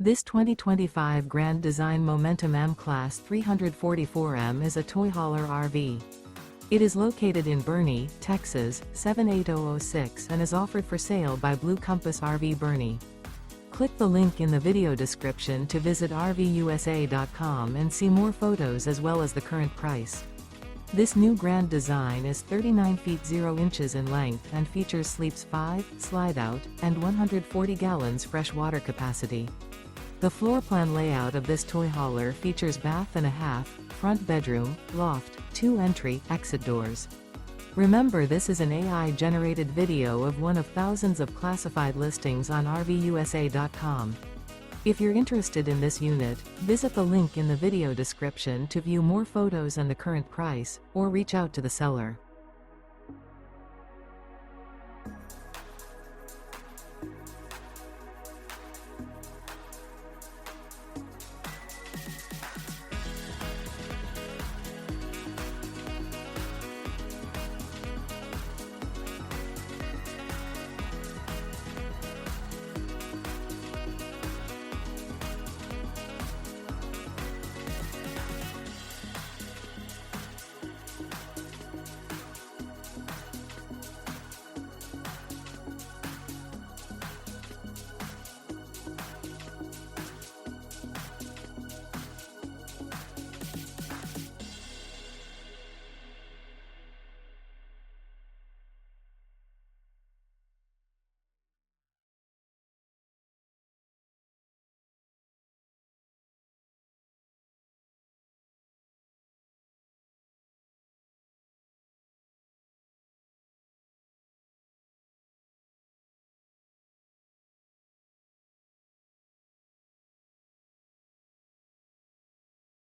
This 2025 Grand Design Momentum M-Class 344M is a toy hauler RV. It is located in Boerne, Texas, 78006 and is offered for sale by Blue Compass RV Boerne. Click the link in the video description to visit RVUSA.com and see more photos as well as the current price. This new grand design is 39 feet 0 inches in length and features sleeps 5, slide-out, and 140 gallons fresh water capacity. The floor plan layout of this toy hauler features bath and a half, front bedroom, loft, 2 entry/exit doors. Remember, this is an AI-generated video of one of thousands of classified listings on RVUSA.com. If you're interested in this unit, visit the link in the video description to view more photos and the current price, or reach out to the seller.